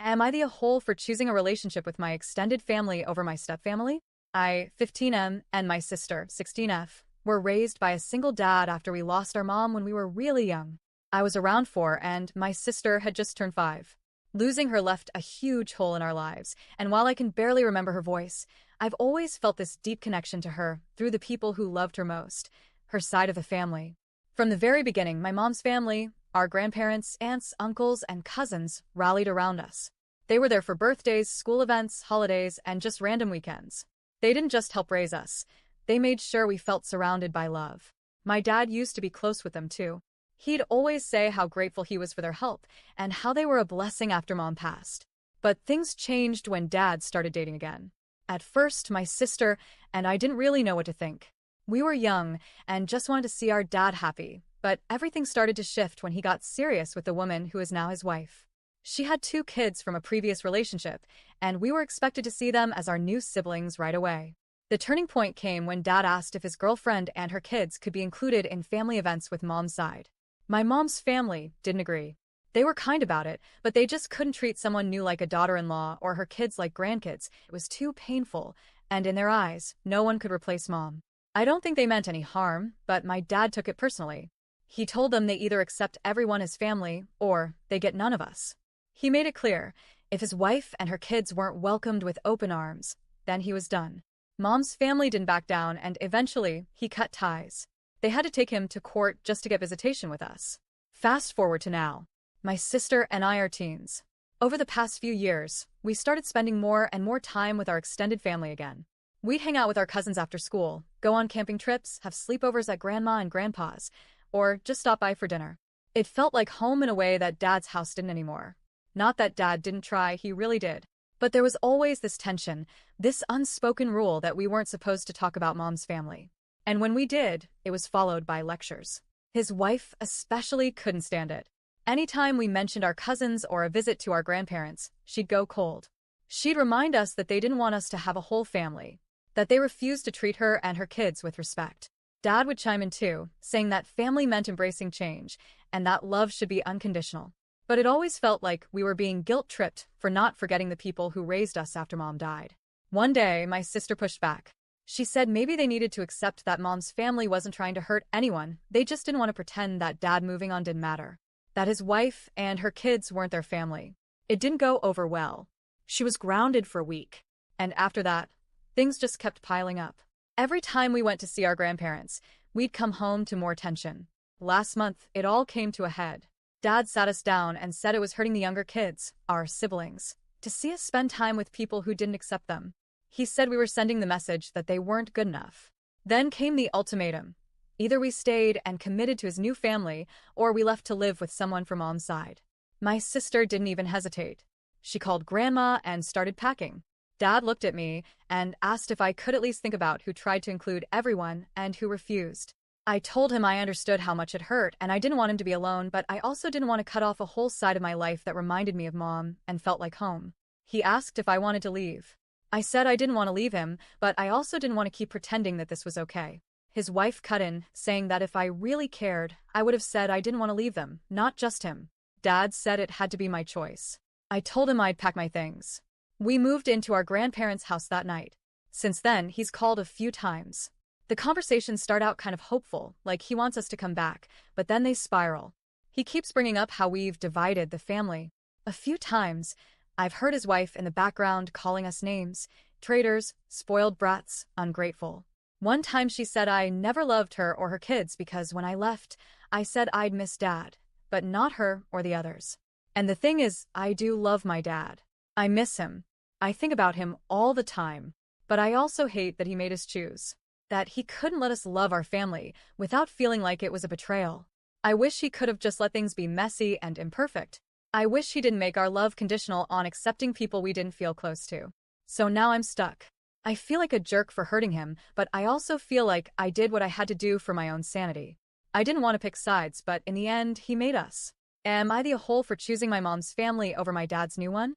Am I the whole for choosing a relationship with my extended family over my stepfamily? I, 15M, and my sister, 16F, were raised by a single dad after we lost our mom when we were really young. I was around 4 and my sister had just turned 5. Losing her left a huge hole in our lives, and while I can barely remember her voice, I've always felt this deep connection to her through the people who loved her most, her side of the family. From the very beginning, my mom's family, our grandparents, aunts, uncles, and cousins rallied around us. They were there for birthdays, school events, holidays, and just random weekends. They didn't just help raise us. They made sure we felt surrounded by love. My dad used to be close with them too. He'd always say how grateful he was for their help and how they were a blessing after mom passed. But things changed when dad started dating again. At first, my sister and I didn't really know what to think. We were young and just wanted to see our dad happy, but everything started to shift when he got serious with the woman who is now his wife. She had 2 kids from a previous relationship, and we were expected to see them as our new siblings right away. The turning point came when Dad asked if his girlfriend and her kids could be included in family events with Mom's side. My mom's family didn't agree. They were kind about it, but they just couldn't treat someone new like a daughter-in-law or her kids like grandkids. It was too painful, and in their eyes, no one could replace Mom. I don't think they meant any harm, but my dad took it personally. He told them they either accept everyone as family, or they get none of us. He made it clear, if his wife and her kids weren't welcomed with open arms, then he was done. Mom's family didn't back down, and eventually, he cut ties. They had to take him to court just to get visitation with us. Fast forward to now. My sister and I are teens. Over the past few years, we started spending more and more time with our extended family again. We'd hang out with our cousins after school, go on camping trips, have sleepovers at Grandma and Grandpa's, or just stop by for dinner. It felt like home in a way that Dad's house didn't anymore. Not that Dad didn't try, he really did. But there was always this tension, this unspoken rule that we weren't supposed to talk about Mom's family. And when we did, it was followed by lectures. His wife especially couldn't stand it. Anytime we mentioned our cousins or a visit to our grandparents, she'd go cold. She'd remind us that they didn't want us to have a whole family, that they refused to treat her and her kids with respect. Dad would chime in too, saying that family meant embracing change, and that love should be unconditional. But it always felt like we were being guilt-tripped for not forgetting the people who raised us after Mom died. One day, my sister pushed back. She said maybe they needed to accept that Mom's family wasn't trying to hurt anyone, they just didn't want to pretend that Dad moving on didn't matter. That his wife and her kids weren't their family. It didn't go over well. She was grounded for a week. And after that, things just kept piling up. Every time we went to see our grandparents, we'd come home to more tension. Last month, it all came to a head. Dad sat us down and said it was hurting the younger kids, our siblings, to see us spend time with people who didn't accept them. He said we were sending the message that they weren't good enough. Then came the ultimatum. Either we stayed and committed to his new family, or we left to live with someone from Mom's side. My sister didn't even hesitate. She called Grandma and started packing. Dad looked at me and asked if I could at least think about who tried to include everyone and who refused. I told him I understood how much it hurt and I didn't want him to be alone, but I also didn't want to cut off a whole side of my life that reminded me of Mom and felt like home. He asked if I wanted to leave. I said I didn't want to leave him, but I also didn't want to keep pretending that this was okay. His wife cut in, saying that if I really cared, I would have said I didn't want to leave them, not just him. Dad said it had to be my choice. I told him I'd pack my things. We moved into our grandparents' house that night. Since then, he's called a few times. The conversations start out kind of hopeful, like he wants us to come back, but then they spiral. He keeps bringing up how we've divided the family. A few times, I've heard his wife in the background calling us names: traitors, spoiled brats, ungrateful. One time she said I never loved her or her kids because when I left, I said I'd miss Dad, but not her or the others. And the thing is, I do love my dad. I miss him. I think about him all the time. But I also hate that he made us choose. That he couldn't let us love our family without feeling like it was a betrayal. I wish he could have just let things be messy and imperfect. I wish he didn't make our love conditional on accepting people we didn't feel close to. So now I'm stuck. I feel like a jerk for hurting him, but I also feel like I did what I had to do for my own sanity. I didn't want to pick sides, but in the end, he made us. Am I the a-hole for choosing my mom's family over my dad's new one?